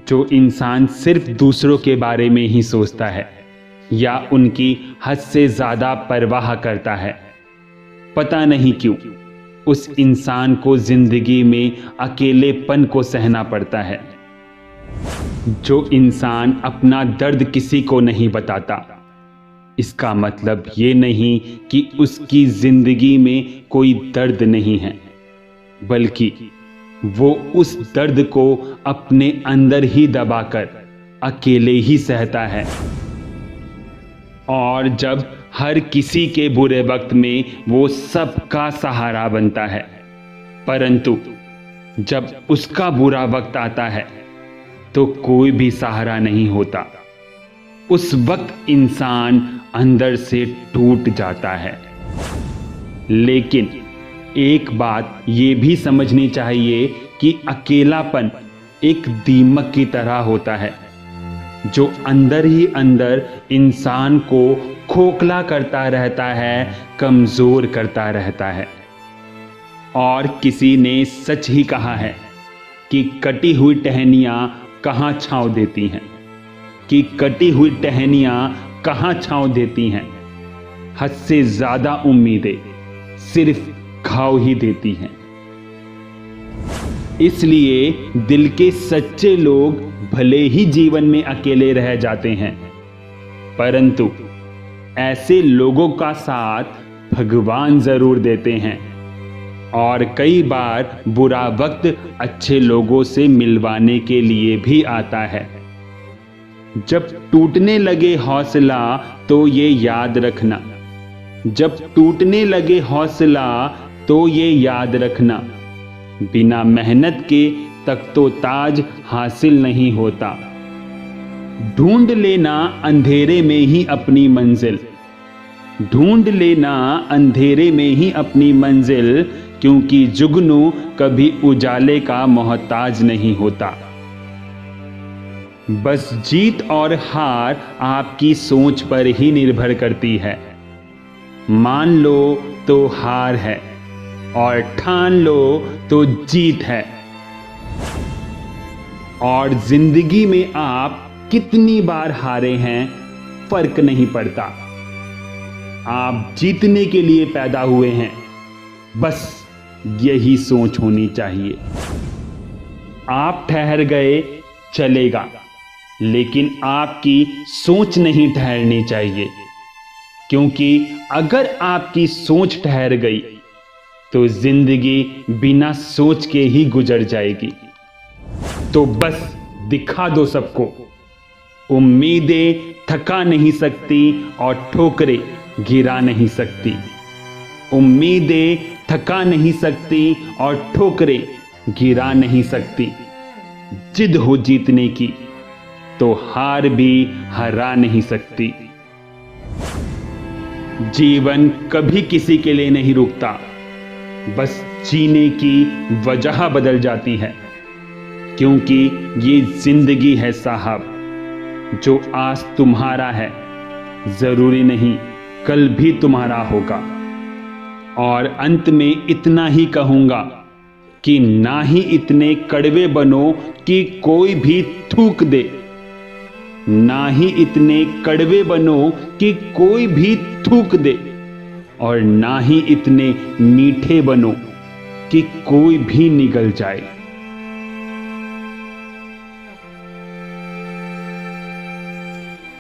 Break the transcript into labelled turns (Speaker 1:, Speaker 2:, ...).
Speaker 1: जो इंसान सिर्फ दूसरों के बारे में ही सोचता है या उनकी हद से ज़्यादा परवाह करता है, पता नहीं क्यों उस इंसान को ज़िंदगी में अकेलेपन को सहना पड़ता है। जो इंसान अपना दर्द किसी को नहीं बताता, इसका मतलब ये नहीं कि उसकी ज़िंदगी में कोई दर्द नहीं है, बल्कि वो उस दर्द को अपने अंदर ही दबाकर अकेले ही सहता है। और जब हर किसी के बुरे वक्त में वो सबका सहारा बनता है, परंतु जब उसका बुरा वक्त आता है तो कोई भी सहारा नहीं होता। उस वक्त इंसान अंदर से टूट जाता है। लेकिन एक बात ये भी समझनी चाहिए कि अकेलापन एक दीमक की तरह होता है, जो अंदर ही अंदर इंसान को खोखला करता रहता है, कमज़ोर करता रहता है। और किसी ने सच ही कहा है कि कटी हुई टहनियाँ कहाँ छाँव देती हैं, कि कटी हुई टहनियाँ कहाँ छाँव देती हैं। हद से ज़्यादा उम्मीदें सिर्फ घाव ही देती हैं। इसलिए दिल के सच्चे लोग भले ही जीवन में अकेले रह जाते हैं, परंतु ऐसे लोगों का साथ भगवान जरूर देते हैं। और कई बार बुरा वक्त अच्छे लोगों से मिलवाने के लिए भी आता है। जब टूटने लगे हौसला तो ये याद रखना, जब टूटने लगे हौसला तो ये याद रखना, बिना मेहनत के तख्तो ताज हासिल नहीं होता। ढूंढ लेना अंधेरे में ही अपनी मंजिल, ढूंढ लेना अंधेरे में ही अपनी मंजिल, क्योंकि जुगनू कभी उजाले का मोहताज नहीं होता। बस जीत और हार आपकी सोच पर ही निर्भर करती है। मान लो तो हार है और ठान लो तो जीत है। और जिंदगी में आप कितनी बार हारे हैं फर्क नहीं पड़ता, आप जीतने के लिए पैदा हुए हैं, बस यही सोच होनी चाहिए। आप ठहर गए चलेगा, लेकिन आपकी सोच नहीं ठहरनी चाहिए, क्योंकि अगर आपकी सोच ठहर गई तो जिंदगी बिना सोच के ही गुजर जाएगी। तो बस दिखा दो सबको, उम्मीदें थका नहीं सकती और ठोकरें गिरा नहीं सकती। उम्मीदें थका नहीं सकती और ठोकरें गिरा नहीं सकती। जिद हो जीतने की तो हार भी हरा नहीं सकती। जीवन कभी किसी के लिए नहीं रुकता, बस जीने की वजह बदल जाती है। क्योंकि ये जिंदगी है साहब, जो आज तुम्हारा है जरूरी नहीं कल भी तुम्हारा होगा। और अंत में इतना ही कहूंगा कि ना ही इतने कड़वे बनो कि कोई भी थूक दे, ना ही इतने कड़वे बनो कि कोई भी थूक दे, और ना ही इतने मीठे बनो कि कोई भी निगल जाए।